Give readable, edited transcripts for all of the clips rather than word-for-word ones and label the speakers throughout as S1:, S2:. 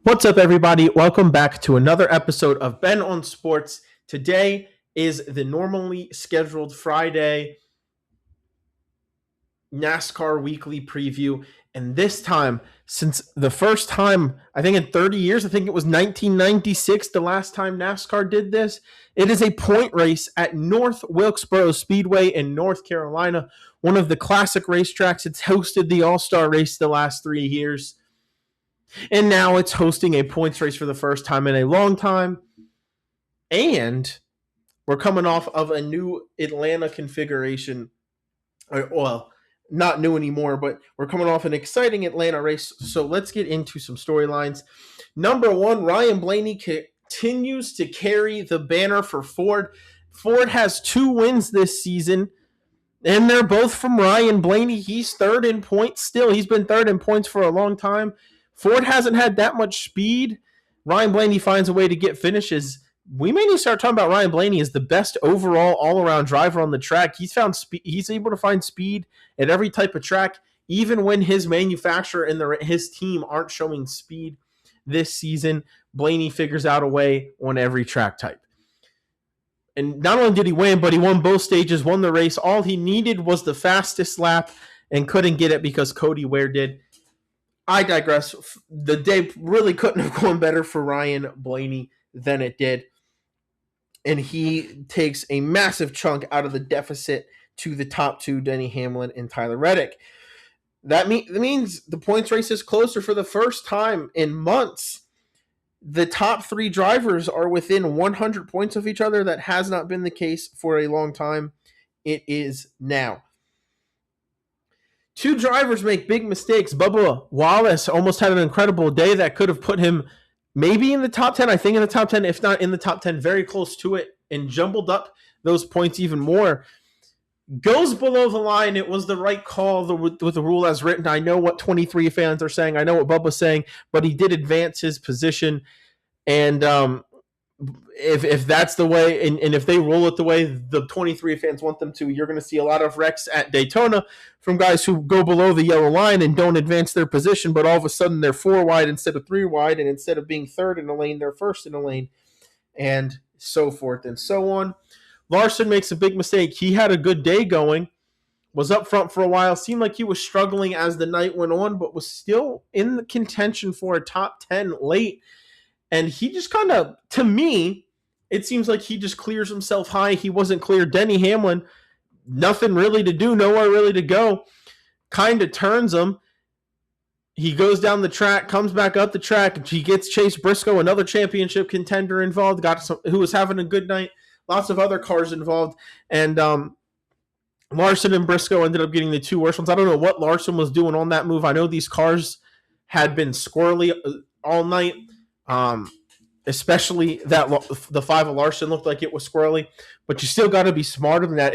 S1: What's up, everybody? Welcome back to another episode of Ben on Sports. Today is the normally scheduled Friday NASCAR weekly preview. And this time, since the first time, I think in 30 years, I think it was 1996, the last time NASCAR did this, it is a point race at North Wilkesboro Speedway in North Carolina, one of the classic racetracks. It's hosted the All-Star race the last 3 years. And now it's hosting a points race for the first time in a long time. And we're coming off of a new Atlanta configuration. Well, not new anymore, but we're coming off an exciting Atlanta race. So let's get into some storylines. Number one, Ryan Blaney continues to carry the banner for Ford. Ford has 2 wins this season, and they're both from Ryan Blaney. He's third in points still. He's been third in points for a long time. Ford hasn't had that much speed. Ryan Blaney finds a way to get finishes. We may need to start talking about Ryan Blaney as the best overall all-around driver on the track. He's able to find speed at every type of track, even when his manufacturer and his team aren't showing speed this season. Blaney figures out a way on every track type. And not only did he win, but he won both stages, won the race. All he needed was the fastest lap and couldn't get it because Cody Ware did. I digress. The day really couldn't have gone better for Ryan Blaney than it did. And he takes a massive chunk out of the deficit to the top 2, Denny Hamlin and Tyler Reddick. That means the points race is closer for the first time in months. The top 3 drivers are within 100 points of each other. That has not been the case for a long time. It is now. 2 drivers make big mistakes. Bubba Wallace almost had an incredible day that could have put him maybe in the top 10. I think in the top 10, if not in the top 10, very close to it, and jumbled up those points even more. Goes below the line. It was the right call with the rule as written. I know what 23 fans are saying. I know what Bubba's saying, but he did advance his position. And if that's the way, and if they roll it the way the 23 fans want them to, you're going to see a lot of wrecks at Daytona from guys who go below the yellow line and don't advance their position, but all of a sudden they're 4 wide instead of 3 wide, and instead of being third in a lane, they're first in a lane, and so forth and so on. Larson makes a big mistake. He had a good day going, was up front for a while, seemed like he was struggling as the night went on, but was still in the contention for a top 10 late. And he just kind of, to me, it seems like he just clears himself high. He wasn't clear. Denny Hamlin, nothing really to do, nowhere really to go, kind of turns him. He goes down the track, comes back up the track. He gets Chase Briscoe, another championship contender, involved, who was having a good night. Lots of other cars involved. And Larson and Briscoe ended up getting the 2 worst ones. I don't know what Larson was doing on that move. I know these cars had been squirrely all night. Especially that the 5 of Larson looked like it was squirrely, but you still got to be smarter than that.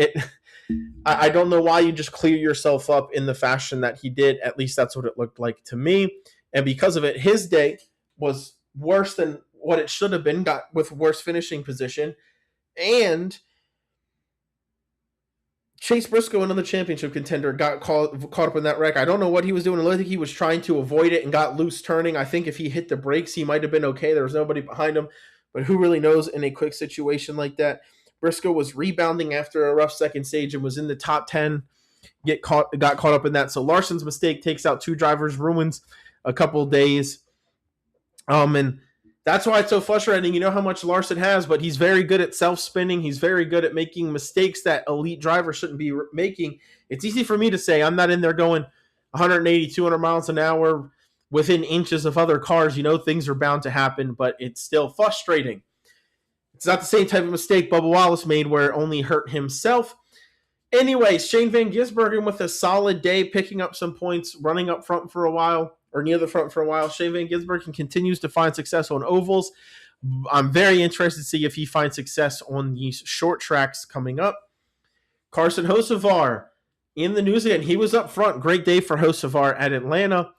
S1: I don't know why you just clear yourself up in the fashion that he did. At least that's what it looked like to me. And because of it, his day was worse than what it should have been, got with worse finishing position. And Chase Briscoe, another championship contender, got caught up in that wreck. I don't know what he was doing. I think he was trying to avoid it and got loose turning. I think if he hit the brakes, he might have been okay. There was nobody behind him, but who really knows in a quick situation like that. Briscoe was rebounding after a rough second stage and was in the top 10, got caught up in that. So Larson's mistake takes out 2 drivers, ruins a couple days. And that's why it's so frustrating. You know how much Larson has, but he's very good at self-spinning. He's very good at making mistakes that elite drivers shouldn't be making. It's easy for me to say I'm not in there going 180, 200 miles an hour within inches of other cars. You know, things are bound to happen, but it's still frustrating. It's not the same type of mistake Bubba Wallace made where it only hurt himself. Anyways, Shane Van Gisbergen with a solid day, picking up some points, running up front for a while, or near the front for a while. Shane Van Gisbergen continues to find success on ovals. I'm very interested to see if he finds success on these short tracks coming up. Carson Hocevar in the news again. He was up front. Great day for Hocevar at Atlanta.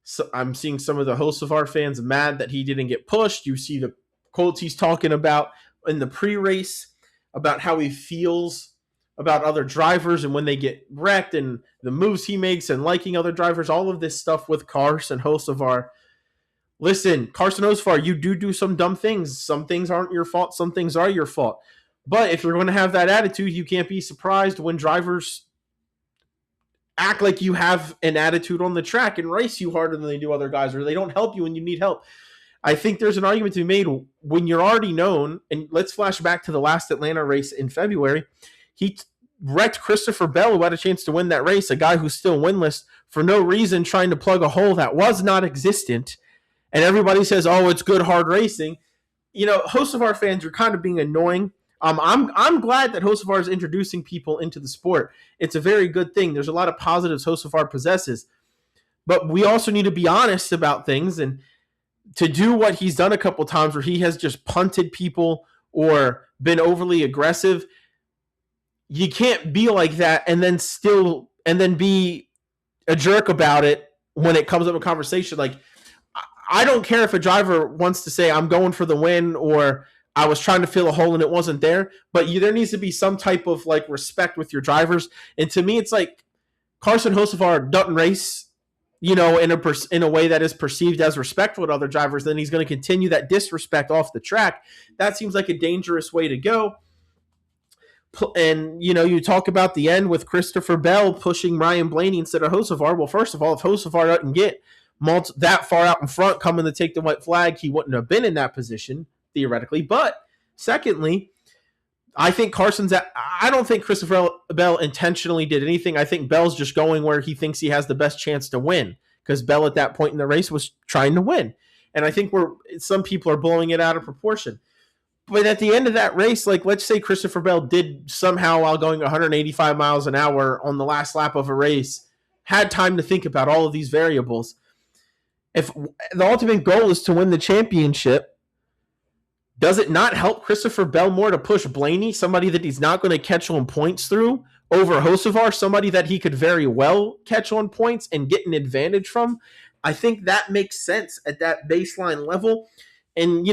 S1: So I'm seeing some of the Hocevar fans mad that he didn't get pushed. You see the quotes he's talking about in the pre-race about how he feels about other drivers and when they get wrecked and the moves he makes and liking other drivers, all of this stuff with Carson Hocevar. listen, Carson Osfar, you do some dumb things. Some things aren't your fault. Some things are your fault. But if you're going to have that attitude, you can't be surprised when drivers act like you have an attitude on the track and race you harder than they do other guys, or they don't help you when you need help. I think there's an argument to be made when you're already known, and let's flash back to the last Atlanta race in February. He wrecked Christopher Bell, who had a chance to win that race, a guy who's still winless, for no reason, trying to plug a hole that was not existent. And everybody says, oh, it's good, hard racing. Hocevar fans are kind of being annoying. I'm glad that Hocevar is introducing people into the sport. It's a very good thing. There's a lot of positives Hocevar possesses. But we also need to be honest about things, and to do what he's done a couple times where he has just punted people or been overly aggressive, you can't be like that and then be a jerk about it when it comes up in conversation. Like, I don't care if a driver wants to say I'm going for the win or I was trying to fill a hole and it wasn't there, but there needs to be some type of like respect with your drivers. And to me, it's like Carson Hocevar doesn't race, in a way that is perceived as respectful to other drivers, then he's going to continue that disrespect off the track. That seems like a dangerous way to go. And, you talk about the end with Christopher Bell pushing Ryan Blaney instead of Hocevar. Well, first of all, if Hocevar doesn't get that far out in front coming to take the white flag, he wouldn't have been in that position, theoretically. But secondly, I don't think Christopher Bell intentionally did anything. I think Bell's just going where he thinks he has the best chance to win, because Bell at that point in the race was trying to win. And I think some people are blowing it out of proportion. But at the end of that race, like, let's say Christopher Bell did somehow, while going 185 miles an hour on the last lap of a race, had time to think about all of these variables. If the ultimate goal is to win the championship, does it not help Christopher Bell more to push Blaney, somebody that he's not going to catch on points through, over Hocevar, somebody that he could very well catch on points and get an advantage from? I think that makes sense at that baseline level. And,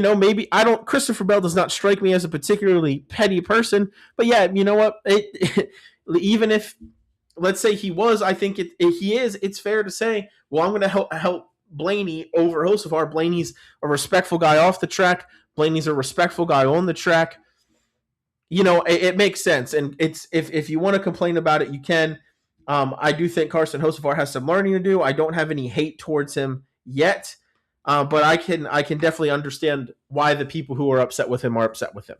S1: Christopher Bell does not strike me as a particularly petty person, but yeah, you know what? Even if, let's say he was, I think he is, it's fair to say, well, I'm going to help Blaney over Hocevar. Blaney's a respectful guy off the track. Blaney's a respectful guy on the track. It makes sense. And it's if you want to complain about it, you can. I do think Carson Hocevar has some learning to do. I don't have any hate towards him yet, but I can definitely understand why the people who are upset with him are upset with him.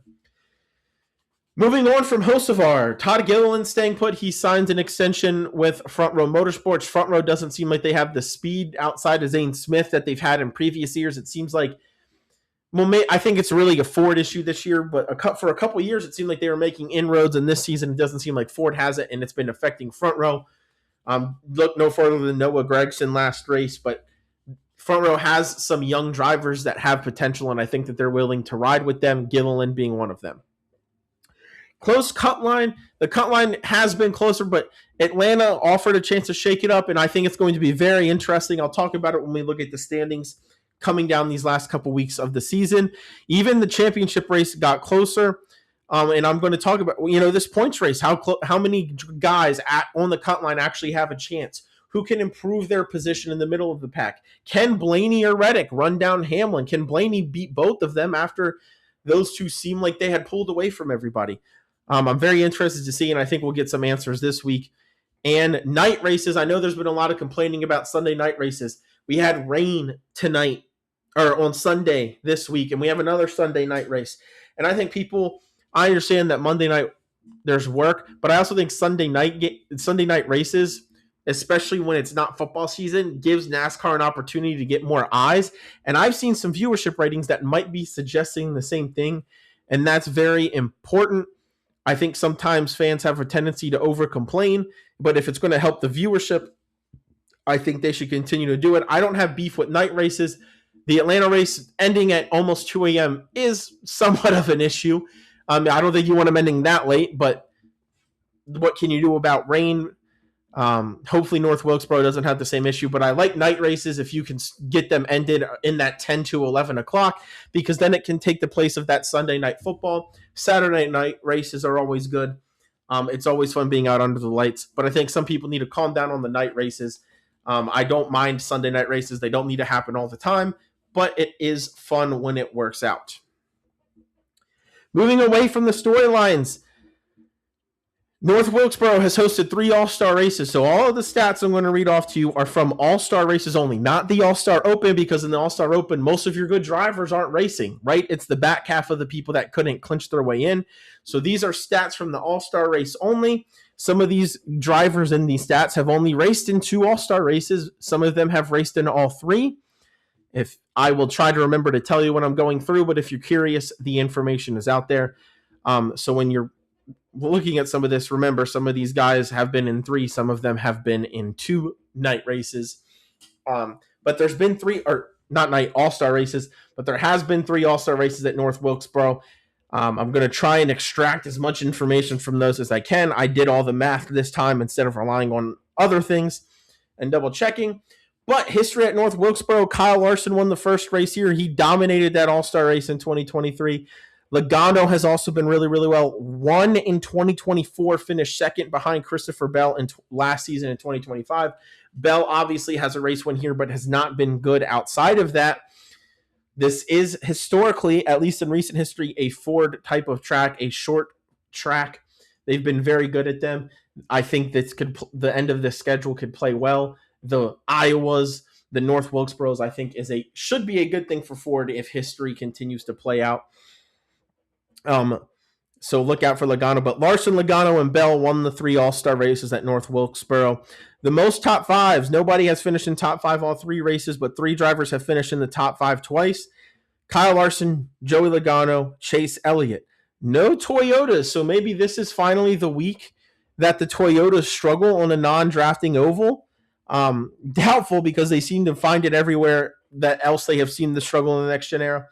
S1: Moving on from Hocevar, Todd Gilliland staying put. He signs an extension with Front Row Motorsports. Front Row doesn't seem like they have the speed outside of Zane Smith that they've had in previous years. It seems like, I think it's really a Ford issue this year, but for a couple of years, it seemed like they were making inroads, and this season it doesn't seem like Ford has it, and it's been affecting Front Row. Look no further than Noah Gragson last race, but Front Row has some young drivers that have potential, and I think that they're willing to ride with them, Gilliland being one of them. Close cut line. The cut line has been closer, but Atlanta offered a chance to shake it up, and I think it's going to be very interesting. I'll talk about it when we look at the standings coming down these last couple weeks of the season. Even the championship race got closer, and I'm going to talk about this points race. How many guys on the cut line actually have a chance? Who can improve their position in the middle of the pack? Can Blaney or Reddick run down Hamlin? Can Blaney beat both of them after those two seem like they had pulled away from everybody? I'm very interested to see, and I think we'll get some answers this week. And night races, I know there's been a lot of complaining about Sunday night races. We had rain tonight, or on Sunday this week, and we have another Sunday night race. And I think I understand that Monday night there's work, but I also think Sunday night races, especially when it's not football season, gives NASCAR an opportunity to get more eyes. And I've seen some viewership ratings that might be suggesting the same thing, and that's very important. I think sometimes fans have a tendency to over-complain, but if it's going to help the viewership, I think they should continue to do it. I don't have beef with night races. The Atlanta race ending at almost 2 a.m. is somewhat of an issue. I don't think you want them ending that late, but what can you do about rain? Hopefully North Wilkesboro doesn't have the same issue, but I like night races if you can get them ended in that 10 to 11 o'clock, because then it can take the place of that Sunday night football. Saturday night races are always good. It's always fun being out under the lights, but I think some people need to calm down on the night races. I don't mind Sunday night races. They don't need to happen all the time, but it is fun when it works out. Moving away from the storylines, North Wilkesboro has hosted 3 All-Star races, so all of the stats I'm going to read off to you are from All-Star races only, not the All-Star Open, because in the All-Star Open, most of your good drivers aren't racing, right? It's the back half of the people that couldn't clinch their way in. So these are stats from the All-Star race only. Some of these drivers in these stats have only raced in 2 All-Star races. Some of them have raced in all 3. If I will try to remember to tell you when I'm going through, but if you're curious, the information is out there. So when you're looking at some of this, remember some of these guys have been in 3, some of them have been in 2 night races. But there's been 3, or not night, all-star races, but there has been 3 all-star races at North Wilkesboro. I'm going to try and extract as much information from those as I can. I did all the math this time instead of relying on other things and double checking. But history at North Wilkesboro, Kyle Larson won the first race here. He dominated that all-star race in 2023. Logano has also been really, really well. Won in 2024, finished second behind Christopher Bell in last season in 2025. Bell obviously has a race win here, but has not been good outside of that. This is historically, at least in recent history, a Ford type of track, a short track. They've been very good at them. I think the end of this schedule could play well. The Iowas, the North Wilkesboros, I think should be a good thing for Ford if history continues to play out. So look out for Logano. But Larson, Logano, and Bell won the 3 all-star races at North Wilkesboro. The most top 5s. Nobody has finished in top 5 all 3 races, but 3 drivers have finished in the top 5 twice. Kyle Larson, Joey Logano, Chase Elliott. No Toyotas, so maybe this is finally the week that the Toyotas struggle on a non-drafting oval. Doubtful, because they seem to find it everywhere that else they have seen the struggle in the next gen era.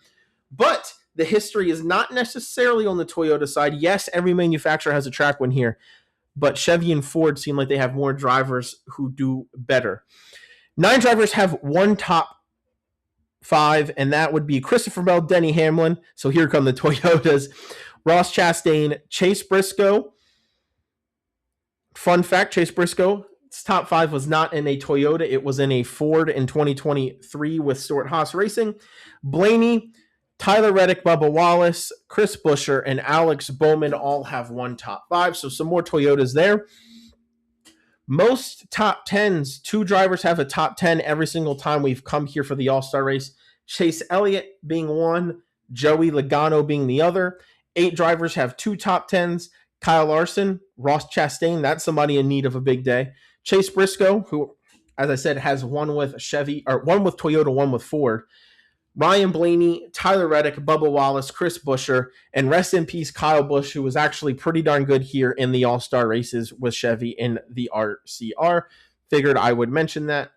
S1: But the history is not necessarily on the Toyota side. Yes, every manufacturer has a track win here, but Chevy and Ford seem like they have more drivers who do better. 9 drivers have 1 top 5, and that would be Christopher Bell, Denny Hamlin. So here come the Toyotas. Ross Chastain, Chase Briscoe. Fun fact, Chase Briscoe's top 5 was not in a Toyota. It was in a Ford in 2023 with Stuart Haas Racing. Blaney, Tyler Reddick, Bubba Wallace, Chris Buescher, and Alex Bowman all have 1 top 5. So some more Toyotas there. Most top 10s, 2 drivers have a top 10 every single time we've come here for the All-Star race. Chase Elliott being 1, Joey Logano being the other. 8 drivers have 2 top 10s. Kyle Larson, Ross Chastain, that's somebody in need of a big day. Chase Briscoe, who, as I said, has 1 with Chevy, or 1 with Toyota, 1 with Ford. Ryan Blaney, Tyler Reddick, Bubba Wallace, Chris Buescher, and rest in peace Kyle Busch, who was actually pretty darn good here in the All-Star races with Chevy in the RCR. Figured I would mention that.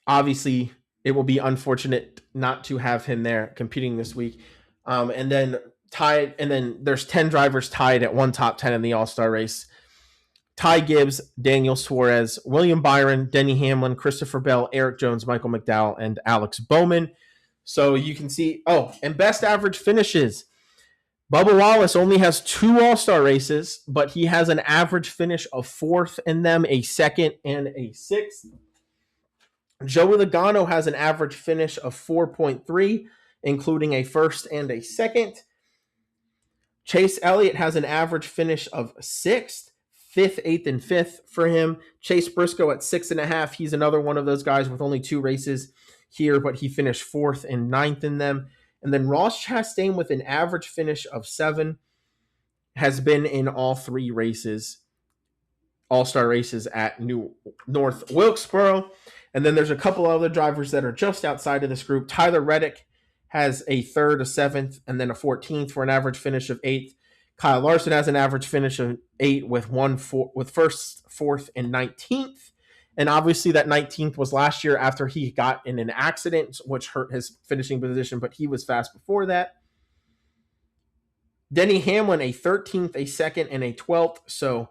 S1: Obviously, it will be unfortunate not to have him there competing this week. And then there's 10 drivers tied at 1 top 10 in the All-Star race. Ty Gibbs, Daniel Suarez, William Byron, Denny Hamlin, Christopher Bell, Eric Jones, Michael McDowell, and Alex Bowman. So you can see, and best average finishes. Bubba Wallace only has 2 All-Star races, but he has an average finish of 4th in them, a 2nd, and a 6th. Joey Logano has an average finish of 4.3, including a 1st and a 2nd. Chase Elliott has an average finish of 6th. 5th, 8th, and 5th for him. Chase Briscoe at 6.5. He's another one of those guys with only 2 races here, but he finished 4th and 9th in them. And then Ross Chastain with an average finish of 7 has been in all 3 races, All-Star races at North Wilkesboro. And then there's a couple other drivers that are just outside of this group. Tyler Reddick has a 3rd, a 7th, and then a 14th for an average finish of 8th. Kyle Larson has an average finish of 8 with 1st, 4th, and 19th. And obviously that 19th was last year after he got in an accident, which hurt his finishing position, but he was fast before that. Denny Hamlin, a 13th, a 2nd, and a 12th. So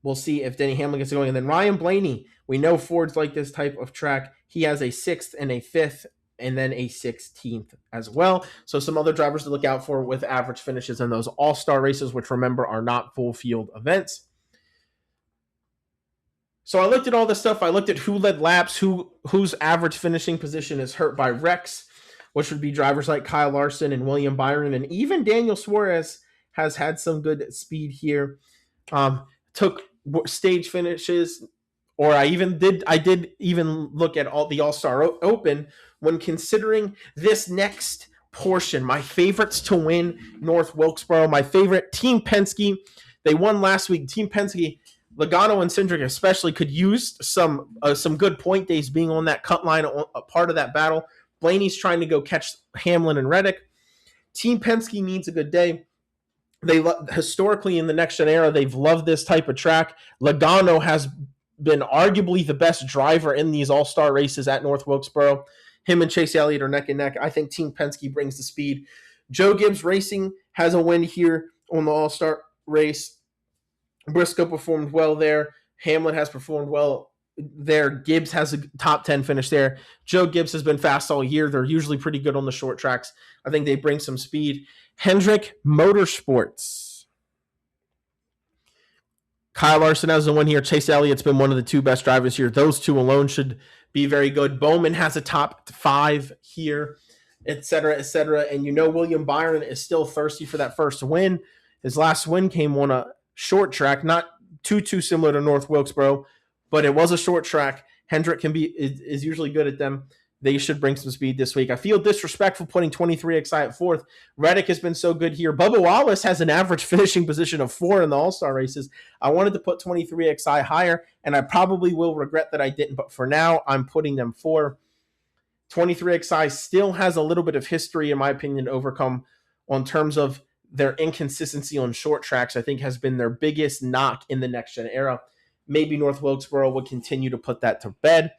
S1: we'll see if Denny Hamlin gets going. And then Ryan Blaney, we know Ford's like this type of track. He has a 6th and a 5th, and then a 16th as well. So some other drivers to look out for with average finishes in those all-star races, which remember are not full field events. So I looked at all this stuff. I looked at who led laps, whose average finishing position is hurt by wrecks, which would be drivers like Kyle Larson and William Byron, and even Daniel Suarez has had some good speed here. Took stage finishes, or I did even look at all the All-Star Open when considering this next portion. My favorites to win North Wilkesboro, my favorite Team Penske. They won last week. Team Penske, Logano and Cindric especially could use some good point days being on that cut line, a part of that battle. Blaney's trying to go catch Hamlin and Reddick. Team Penske needs a good day. They historically in the next gen era, they've loved this type of track. Logano has been arguably the best driver in these all-star races at North Wilkesboro. Him and Chase Elliott are neck and neck. I think Team Penske brings the speed. Joe Gibbs Racing has a win here on the all-star race. Briscoe performed well there. Hamlin has performed well there. Gibbs has a top 10 finish there. Joe Gibbs has been fast all year. They're usually pretty good on the short tracks. I think they bring some speed. Hendrick Motorsports. Kyle Larson has the one here. Chase Elliott's been one of the two best drivers here. Those two alone should be very good. Bowman has a top 5 here, et cetera, et cetera. And you know William Byron is still thirsty for that first win. His last win came on a short track, not too similar to North Wilkesboro, but it was a short track. Hendrick is usually good at them. They should bring some speed this week. I feel disrespectful putting 23XI at 4th. Reddick has been so good here. Bubba Wallace has an average finishing position of 4 in the All-Star races. I wanted to put 23XI higher, and I probably will regret that I didn't, but for now, I'm putting them 4. 23XI still has a little bit of history, in my opinion, to overcome on terms of their inconsistency on short tracks. I think has been their biggest knock in the next-gen era. Maybe North Wilkesboro will continue to put that to bed.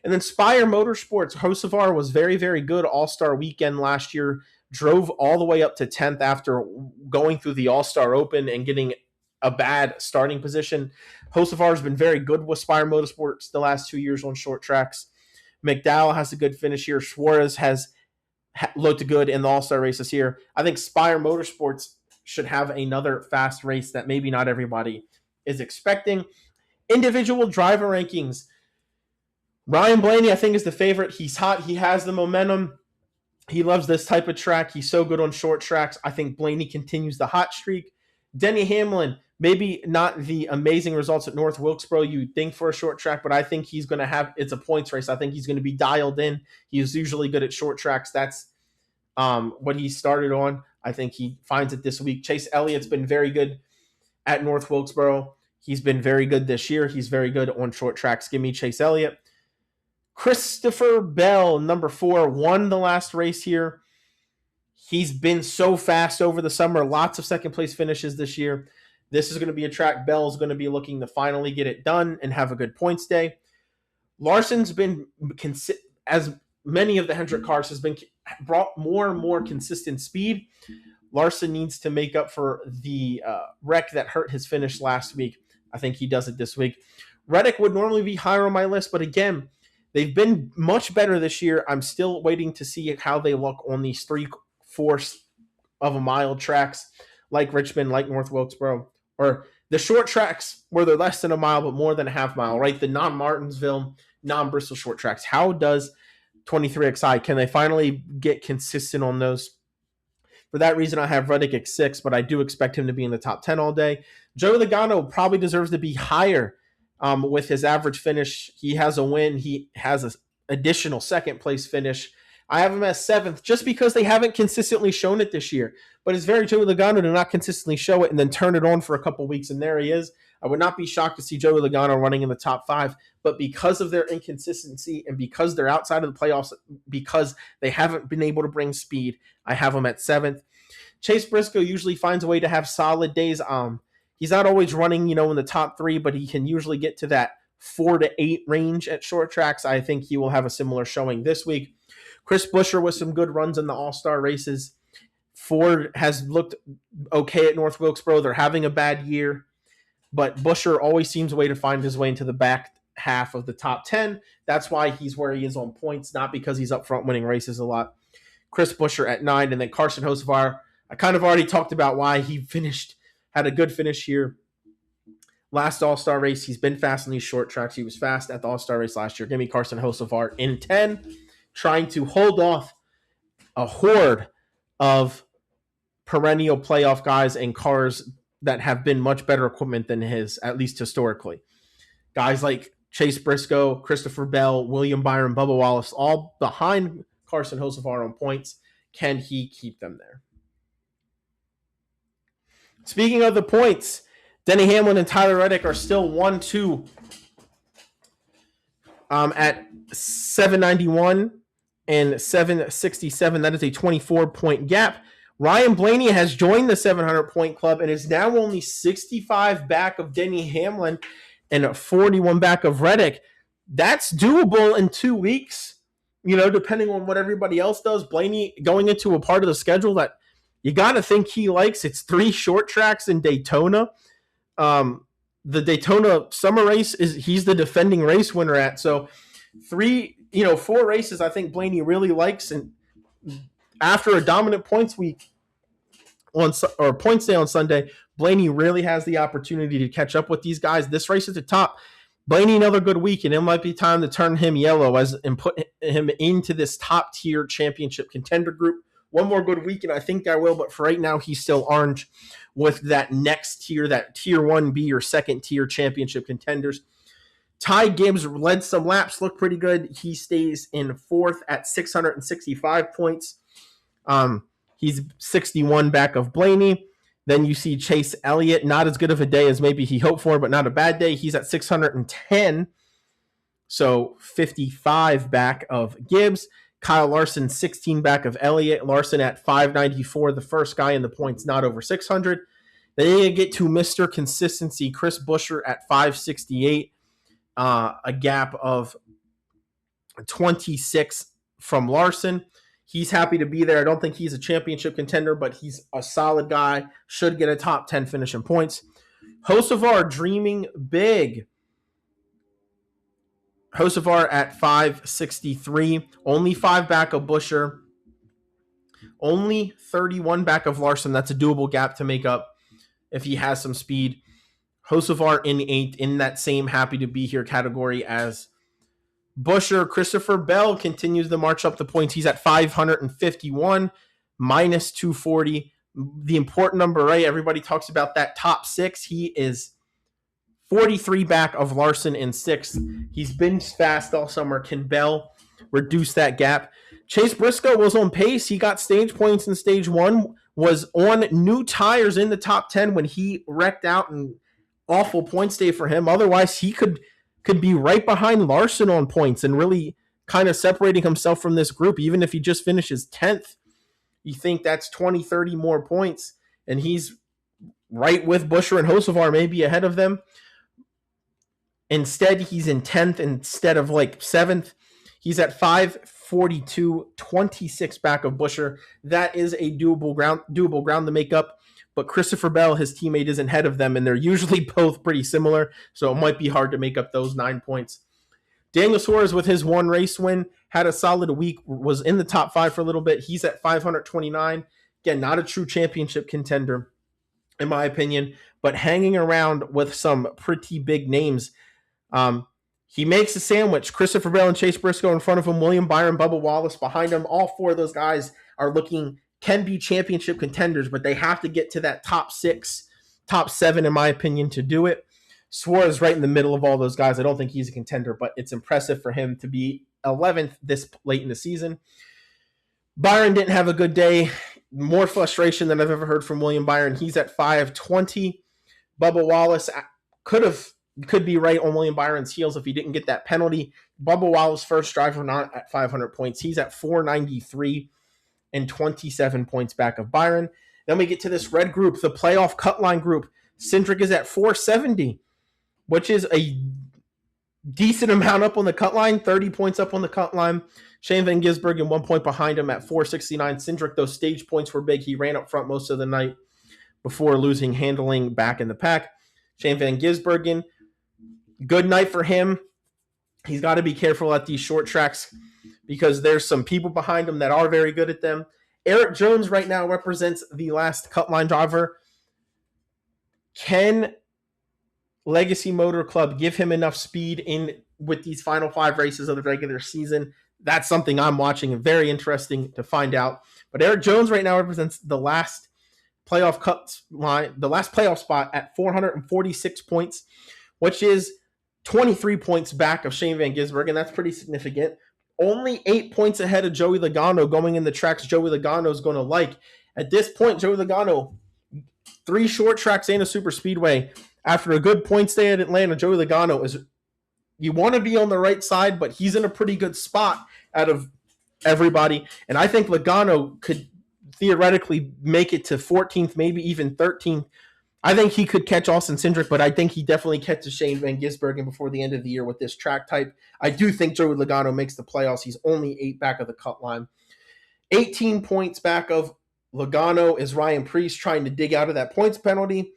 S1: And then Spire Motorsports, Hocevar was very, very good all-star weekend last year. Drove all the way up to 10th after going through the All-Star Open and getting a bad starting position. Hocevar has been very good with Spire Motorsports the last 2 years on short tracks. McDowell has a good finish here. Suarez has looked good in the All-Star races here. I think Spire Motorsports should have another fast race that maybe not everybody is expecting. Individual driver rankings. Ryan Blaney, I think, is the favorite. He's hot. He has the momentum. He loves this type of track. He's so good on short tracks. I think Blaney continues the hot streak. Denny Hamlin, maybe not the amazing results at North Wilkesboro you'd think for a short track, but I think he's going to have – it's a points race. I think he's going to be dialed in. He's usually good at short tracks. That's what he started on. I think he finds it this week. Chase Elliott's been very good at North Wilkesboro. He's been very good this year. He's very good on short tracks. Give me Chase Elliott. Christopher Bell, number 4, won the last race here. He's been so fast over the summer. Lots of second-place finishes this year. This is going to be a track Bell's going to be looking to finally get it done and have a good points day. Larson's been, as many of the Hendrick cars, has been brought more and more consistent speed. Larson needs to make up for the wreck that hurt his finish last week. I think he does it this week. Reddick would normally be higher on my list, but again, they've been much better this year. I'm still waiting to see how they look on these 3/4 of a mile tracks like Richmond, like North Wilkesboro, or the short tracks where they're less than a mile but more than a half mile, right? The non-Martinsville, non-Bristol short tracks. How does 23XI, can they finally get consistent on those? For that reason, I have Reddick at 6, but I do expect him to be in the top 10 all day. Joey Logano probably deserves to be higher with his average finish. He has a win. He has an additional second-place finish. I have him as 7th just because they haven't consistently shown it this year. But it's very Joey Logano to not consistently show it and then turn it on for a couple weeks, and there he is. I would not be shocked to see Joey Logano running in the top 5, but because of their inconsistency and because they're outside of the playoffs, because they haven't been able to bring speed, I have him at 7th. Chase Briscoe usually finds a way to have solid days. He's not always running, in the top 3, but he can usually get to that 4 to 8 range at short tracks. I think he will have a similar showing this week. Chris Buescher with some good runs in the All-Star races. Ford has looked okay at North Wilkesboro. They're having a bad year, but Buescher always seems a way to find his way into the back half of the top 10. That's why he's where he is on points, not because he's up front winning races a lot. Chris Buescher at 9, and then Carson Hocevar. I kind of already talked about why he had a good finish here last All-Star race. He's been fast in these short tracks. He was fast at the All-Star race last year. Give me Carson Hocevar in 10, trying to hold off a horde of perennial playoff guys and cars that have been much better equipment than his, at least historically. Guys like Chase Briscoe, Christopher Bell, William Byron, Bubba Wallace, all behind Carson Hocevar on points. Can he keep them there? Speaking of the points, Denny Hamlin and Tyler Reddick are still 1-2 at 791 and 767. That is a 24-point gap. Ryan Blaney has joined the 700-point club and is now only 65 back of Denny Hamlin and 41 back of Reddick. That's doable in 2 weeks, depending on what everybody else does. Blaney going into a part of the schedule that you got to think he likes. It's 3 short tracks in Daytona. The Daytona summer race he's the defending race winner at. So 4 races I think Blaney really likes. And after a dominant points week points day on Sunday, Blaney really has the opportunity to catch up with these guys. This race at the top, Blaney another good week, and it might be time to turn him yellow and put him into this top tier championship contender group. One more good week, and I think I will, but for right now, he's still orange with that next tier, that tier 1B or second tier championship contenders. Ty Gibbs led some laps, looked pretty good. He stays in 4th at 665 points. He's 61 back of Blaney. Then you see Chase Elliott, not as good of a day as maybe he hoped for, but not a bad day. He's at 610, so 55 back of Gibbs. Kyle Larson, 16 back of Elliott. Larson at 594, the first guy in the points not over 600. Then you get to Mr. Consistency, Chris Buescher at 568, a gap of 26 from Larson. He's happy to be there. I don't think he's a championship contender, but he's a solid guy. Should get a top 10 finish in points. Hocevar dreaming big. Hocevar at 563. Only 5 back of Buescher. Only 31 back of Larson. That's a doable gap to make up if he has some speed. Hocevar in 8th in that same happy to be here category as Buescher. Christopher Bell continues to march up the points. He's at 551, minus 240. The important number, right? Everybody talks about that top 6. He is 43 back of Larson in 6th. He's been fast all summer. Can Bell reduce that gap? Chase Briscoe was on pace. He got stage points in stage 1, was on new tires in the top 10 when he wrecked out, and awful points day for him. Otherwise, he could be right behind Larson on points and really kind of separating himself from this group. Even if he just finishes 10th, you think that's 20, 30 more points, and he's right with Buescher and Hocevar, maybe ahead of them. Instead, he's in 10th instead of 7th. He's at 542, 26 back of Buescher. That is a doable ground to make up. But Christopher Bell, his teammate, isn't ahead of them, and they're usually both pretty similar, so it might be hard to make up those 9 points. Daniel Suarez, with his 1 race win, had a solid week, was in the top 5 for a little bit. He's at 529. Again, not a true championship contender, in my opinion, but hanging around with some pretty big names. He makes a sandwich. Christopher Bell and Chase Briscoe in front of him, William Byron, Bubba Wallace behind him. All 4 of those guys can be championship contenders, but they have to get to that top 6, top 7, in my opinion, to do it. Suarez right in the middle of all those guys. I don't think he's a contender, but it's impressive for him to be 11th this late in the season. Byron didn't have a good day. More frustration than I've ever heard from William Byron. He's at 520. Bubba Wallace could be right on William Byron's heels if he didn't get that penalty. Bubba Wallace, first driver, not at 500 points. He's at 493 and 27 points back of Byron. Then we get to this red group, the playoff cut line group. Cindric is at 470, which is a decent amount up on the cut line, 30 points up on the cut line. Shane Van Gisbergen 1 point behind him at 469. Cindric, those stage points were big. He ran up front most of the night before losing handling back in the pack. Shane Van Gisbergen, good night for him. He's got to be careful at these short tracks because there's some people behind him that are very good at them. Eric Jones right now represents the last cut line driver. Can Legacy Motor Club, give him enough speed in with these final 5 races of the regular season. That's something I'm watching and very interesting to find out. But Eric Jones right now represents the last playoff cut line, the last playoff spot at 446 points, which is 23 points back of Shane Van Gisbergen, and that's pretty significant. Only 8 points ahead of Joey Logano going in the tracks Joey Logano is going to like. At this point, Joey Logano, 3 short tracks and a super speedway. After a good points day at Atlanta, Joey Logano is, you want to be on the right side, but he's in a pretty good spot out of everybody. And I think Logano could theoretically make it to 14th, maybe even 13th. I think he could catch Austin Cindric, but I think he definitely catches Shane Van Gisbergen before the end of the year with this track type. I do think Joey Logano makes the playoffs. He's only 8 back of the cut line. 18 points back of Logano is Ryan Preece trying to dig out of that points penalty.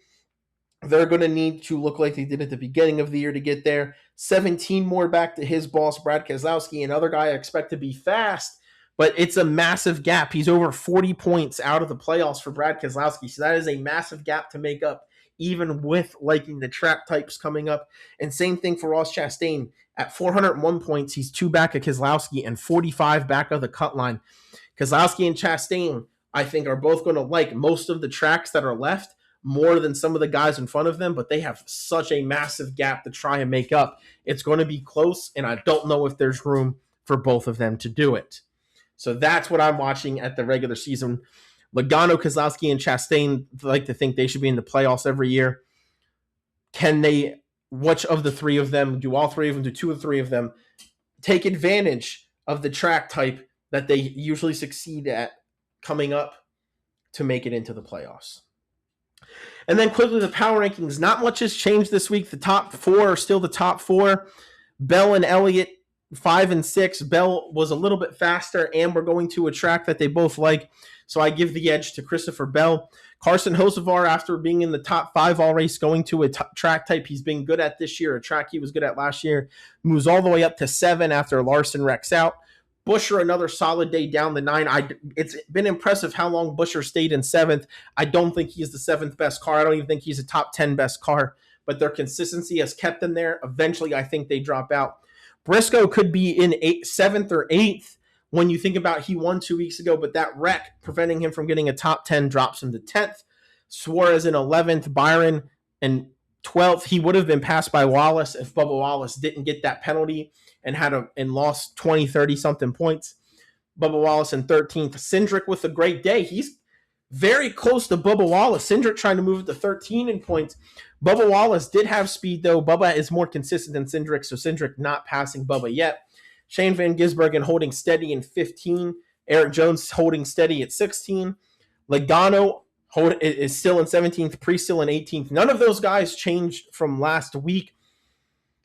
S1: They're going to need to look like they did at the beginning of the year to get there. 17 more back to his boss, Brad Keselowski, another guy I expect to be fast, but it's a massive gap. He's over 40 points out of the playoffs for Brad Keselowski, so that is a massive gap to make up, even with liking the track types coming up. And same thing for Ross Chastain. At 401 points, he's 2 back of Keselowski and 45 back of the cut line. Keselowski and Chastain, I think, are both going to like most of the tracks that are left more than some of the guys in front of them, but they have such a massive gap to try and make up. It's going to be close, and I don't know if there's room for both of them to do it. So that's what I'm watching at the regular season. Logano, Keselowski, and Chastain like to think they should be in the playoffs every year. Can they, which of the 3 of them, do all 3 of them, do 2 or 3 of them, take advantage of the track type that they usually succeed at coming up to make it into the playoffs? And then quickly, the power rankings. Not much has changed this week. The top 4 are still the top 4. Bell and Elliott, 5 and 6. Bell was a little bit faster, and we're going to a track that they both like, so I give the edge to Christopher Bell. Carson Hocevar, after being in the top 5 all race, going to a track type he's been good at this year, a track he was good at last year, moves all the way up to 7 after Larson wrecks out. Busher, another solid day down the 9. It's been impressive how long Busher stayed in 7th. I don't think he's the 7th best car. I don't even think he's a top 10 best car, but their consistency has kept them there. Eventually, I think they drop out. Briscoe could be in 7th or 8th when you think about he won 2 weeks ago, but that wreck preventing him from getting a top 10 drops him to 10th. Suarez in 11th, Byron in 12th. He would have been passed by Wallace if Bubba Wallace didn't get that penalty and lost 20, 30-something points. Bubba Wallace in 13th. Cindric with a great day. He's very close to Bubba Wallace. Cindric trying to move to 13 in points. Bubba Wallace did have speed, though. Bubba is more consistent than Cindric, so Cindric not passing Bubba yet. Shane Van Gisbergen holding steady in 15. Eric Jones holding steady at 16. Logano is still in 17th. Preece still in 18th. None of those guys changed from last week.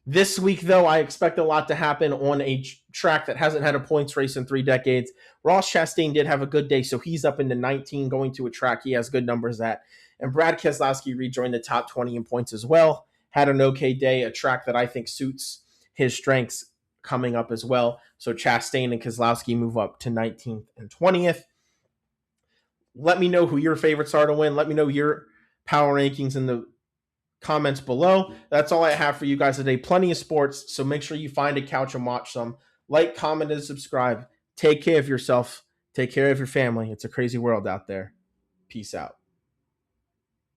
S1: This week, though, I expect a lot to happen on a track that hasn't had a points race in 3 decades. Ross Chastain did have a good day, so he's up into 19 going to a track he has good numbers at. And Brad Keselowski rejoined the top 20 in points as well. Had an okay day, a track that I think suits his strengths coming up as well. So Chastain and Keselowski move up to 19th and 20th. Let me know who your favorites are to win. Let me know your power rankings in the comments below. That's all I have for you guys today. Plenty of sports, so make sure you find a couch and watch some. Like, comment, and subscribe. Take care of yourself. Take care of your family. It's a crazy world out there. Peace out.